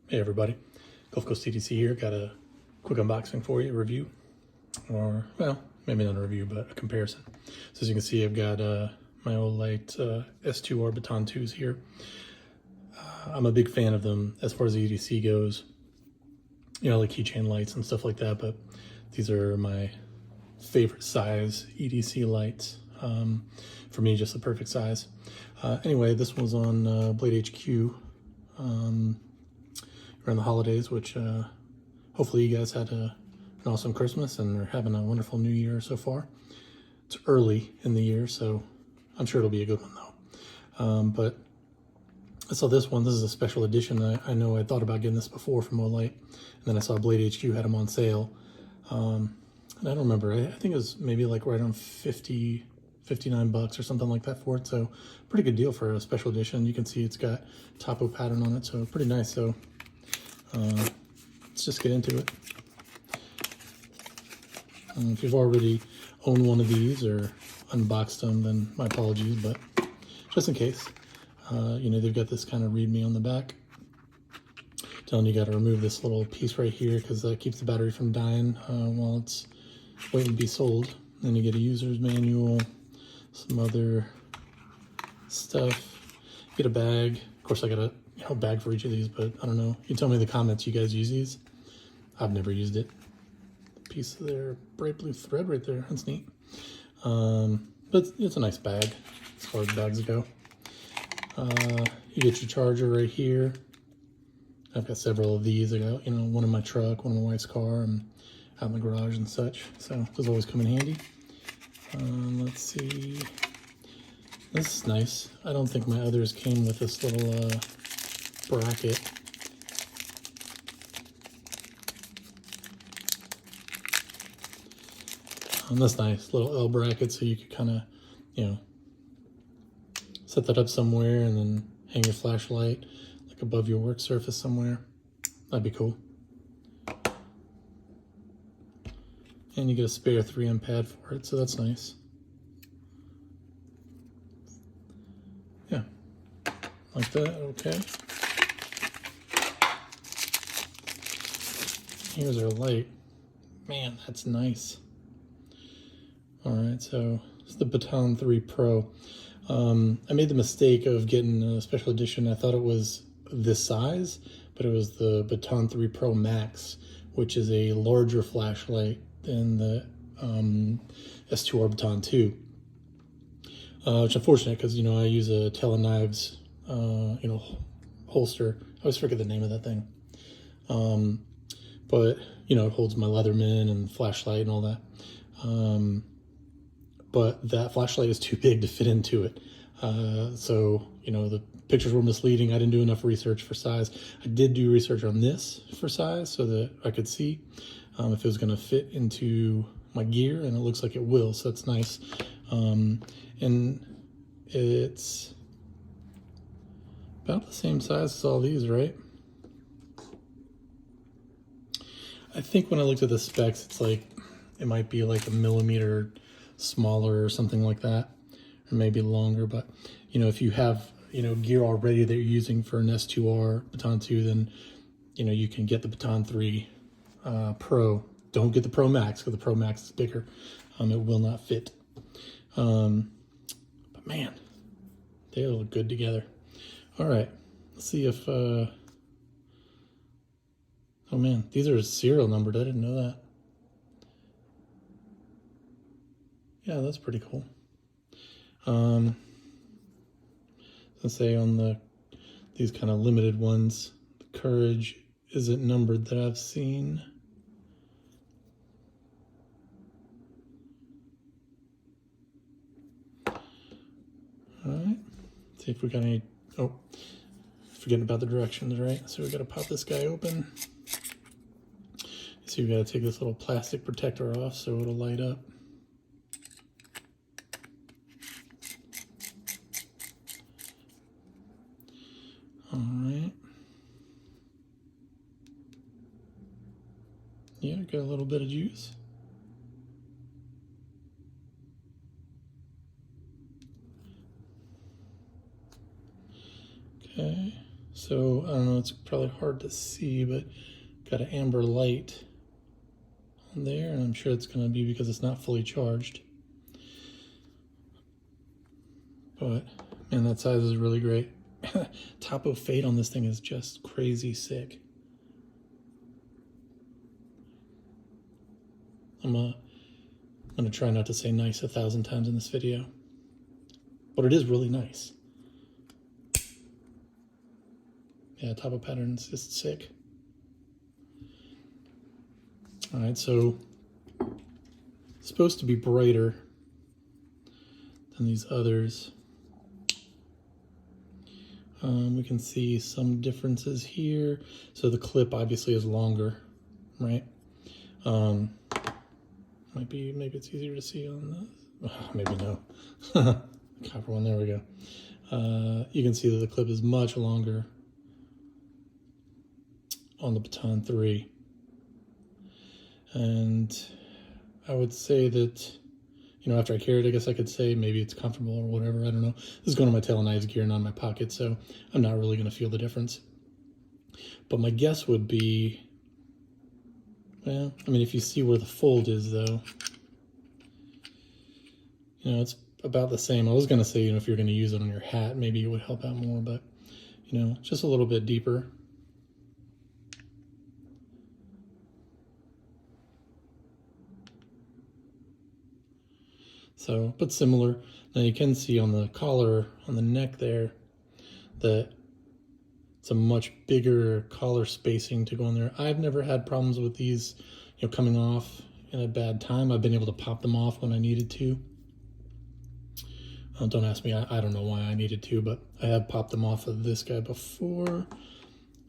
Hey everybody, Gulf Coast CDC here. Got a quick unboxing for you, a review, or well, maybe not a review, but a comparison. So as you can see, I've got my Olight S2R Baton 2s here. I'm a big fan of them as far as the EDC goes. You know, like keychain lights and stuff like that, but these are my favorite size EDC lights. For me, just the perfect size. Anyway, this one's on Blade HQ. Around the holidays, which hopefully you guys had an awesome Christmas and are having a wonderful new year so far. It's early in the year, so I'm sure it'll be a good one though. But I saw this one. This is a special edition. I know I thought about getting this before from Olight, and then I saw Blade HQ had them on sale. And I don't remember. I think it was maybe like right on 59 bucks or something like that for it. So pretty good deal for a special edition. You can see it's got topo pattern on it, so pretty nice. So let's just get into it. If you've already owned one of these or unboxed them, then my apologies, but just in case, you know, they've got this kind of readme on the back telling you got to remove this little piece right here because that keeps the battery from dying while it's waiting to be sold. Then you get a user's manual, some other stuff, get a bag. Of course, I got a bag for each of these, but I don't know. You tell me in the comments you guys use these. I've never used it. Piece of their bright blue thread right there. That's neat. But it's a nice bag as far as bags go. You get your charger right here. I've got several of these. I got, you know, one in my truck, one in my wife's car, and out in the garage and such. So those always come in handy. Let's see. This is nice. I don't think my others came with this little bracket. That's nice, little L bracket, so you could kind of, you know, set that up somewhere and then hang your flashlight like above your work surface somewhere. That'd be cool. And you get a spare 3M pad for it, so that's nice. Yeah, like that, okay. Here's our light. Man, that's nice. All right, so it's the Baton 3 Pro. I made the mistake of getting a special edition. I thought it was this size, but it was the Baton 3 Pro Max, which is a larger flashlight than the S2R Baton 2. Which is unfortunate because, you know, I use a Teleknives, you know, holster. I always forget the name of that thing. But, you know, it holds my Leatherman and flashlight and all that. But that flashlight is too big to fit into it. So, you know, the pictures were misleading. I didn't do enough research for size. I did do research on this for size so that I could see if it was going to fit into my gear, and it looks like it will, so that's nice. And it's about the same size as all these, right? I think when I looked at the specs, it's like, it might be like a millimeter smaller or something like that, or maybe longer. But, you know, if you have, you know, gear already that you're using for an S2R Baton 2, then, you know, you can get the Baton 3 Pro. Don't get the Pro Max because the Pro Max is bigger. It will not fit. But man, they look good together. All right, let's see if, oh man, these are serial numbered. I didn't know that. Yeah, that's pretty cool. Let's say on these kind of limited ones, the Courage isn't numbered that I've seen. All right, see if we got any, oh, forgetting about the directions, right? So we gotta pop this guy open. So you gotta take this little plastic protector off so it'll light up. All right. Yeah, got a little bit of juice. Okay, So I don't know, it's probably hard to see, but got an amber light on there, and I'm sure it's going to be because it's not fully charged. But man, that size is really great. Top of fade on this thing is just crazy sick. I'm gonna try not to say nice 1,000 times in this video, but it is really nice. Yeah, top of pattern's just sick. All right, so it's supposed to be brighter than these others. We can see some differences here. So the clip obviously is longer, right? Maybe it's easier to see on this. Oh, maybe no. Copper one, there we go. You can see that the clip is much longer on the Baton 3. And I would say that, you know, after I carry it, I guess I could say maybe it's comfortable or whatever. I don't know. This is going on my tail and knives gear, not in my pocket, so I'm not really going to feel the difference. But my guess would be, well, I mean, if you see where the fold is, though, you know, it's about the same. I was going to say, you know, if you're going to use it on your hat, maybe it would help out more, but, you know, just a little bit deeper. So, but similar. Now you can see on the collar, on the neck there, that it's a much bigger collar spacing to go in there. I've never had problems with these, you know, coming off in a bad time. I've been able to pop them off when I needed to. Don't ask me, I don't know why I needed to, but I have popped them off of this guy before.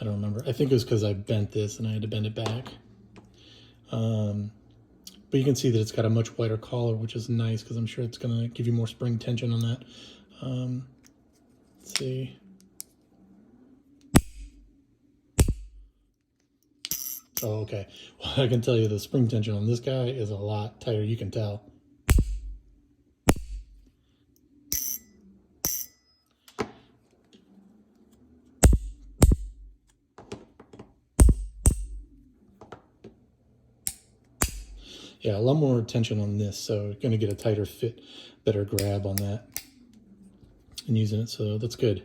I don't remember. I think it was because I bent this and I had to bend it back. But you can see that it's got a much wider collar, which is nice because I'm sure it's going to give you more spring tension on that. Let's see. Oh, okay. Well, I can tell you the spring tension on this guy is a lot tighter. You can tell. Yeah, a lot more tension on this, so you're going to get a tighter fit, better grab on that and using it, so that's good.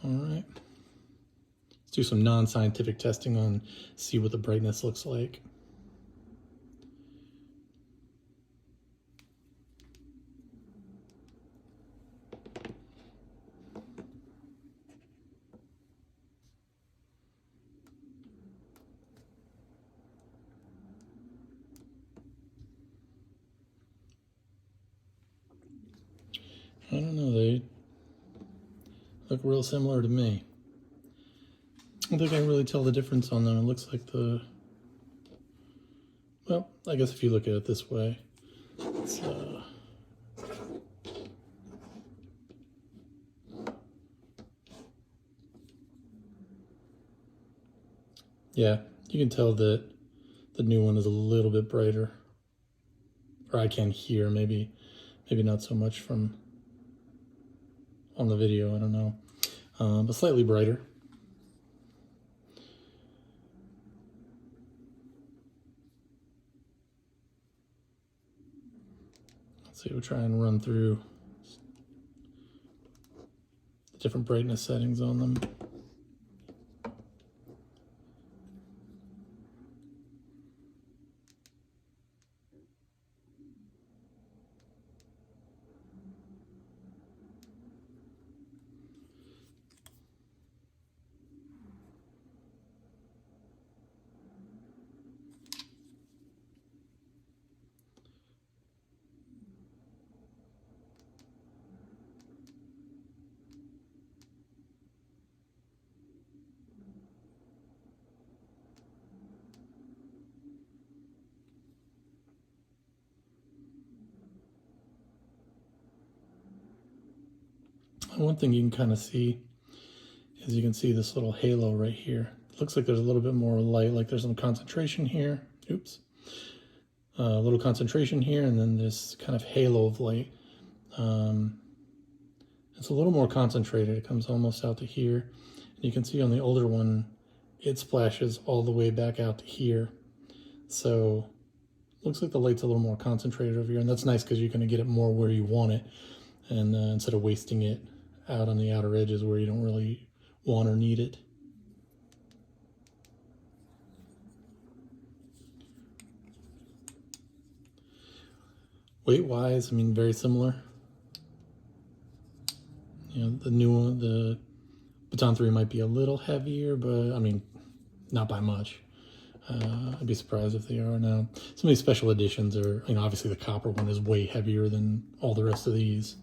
All right. Let's do some non-scientific testing on, see what the brightness looks like. I don't know, they look real similar to me. I don't think I can really tell the difference on them. It looks like the, well, I guess if you look at it this way, it's, yeah, you can tell that the new one is a little bit brighter. Or I can hear, maybe not so much from on the video, I don't know, but slightly brighter. Let's see, we'll try and run through the different brightness settings on them. One thing you can kind of see is you can see this little halo right here. It looks like there's a little bit more light, like there's some concentration here. Oops. A little concentration here, and then this kind of halo of light. And It's a little more concentrated. It comes almost out to here. And you can see on the older one, it splashes all the way back out to here. So looks like the light's a little more concentrated over here, and that's nice because you're going to get it more where you want it, and instead of wasting it out on the outer edges where you don't really want or need it. Weight-wise, I mean, very similar. You know, the new one, the Baton 3 might be a little heavier, but I mean, not by much. I'd be surprised if they are now. Some of these special editions are, you know, obviously the copper one is way heavier than all the rest of these.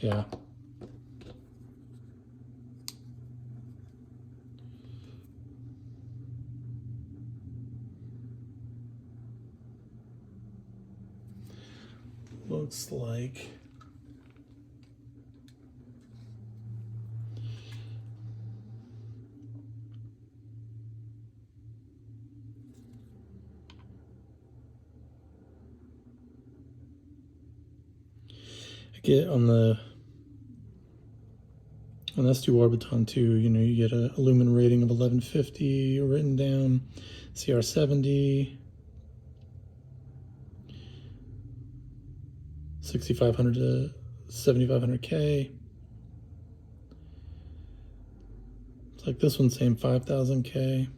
Yeah. Looks like I get on S2R Baton 2, you know, you get a lumen rating of 1150 written down, CR70, 6500 to 7500K. It's like this one's saying 5000K.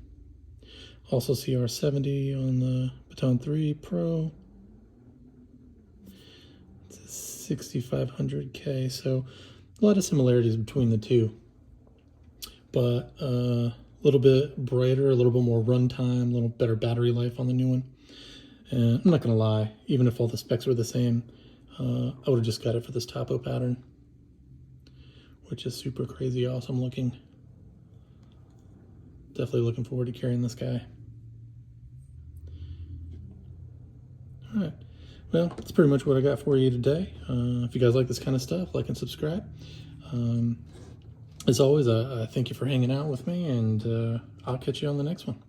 Also CR70 on the Baton 3 Pro. It's 6500K. So a lot of similarities between the two, but a little bit brighter, a little bit more runtime, a little better battery life on the new one. And I'm not gonna lie, even if all the specs were the same, I would have just got it for this topo pattern, which is super crazy awesome looking. Definitely looking forward to carrying this guy. All right. Well, that's pretty much what I got for you today. If you guys like this kind of stuff, like and subscribe. As always, I thank you for hanging out with me, and I'll catch you on the next one.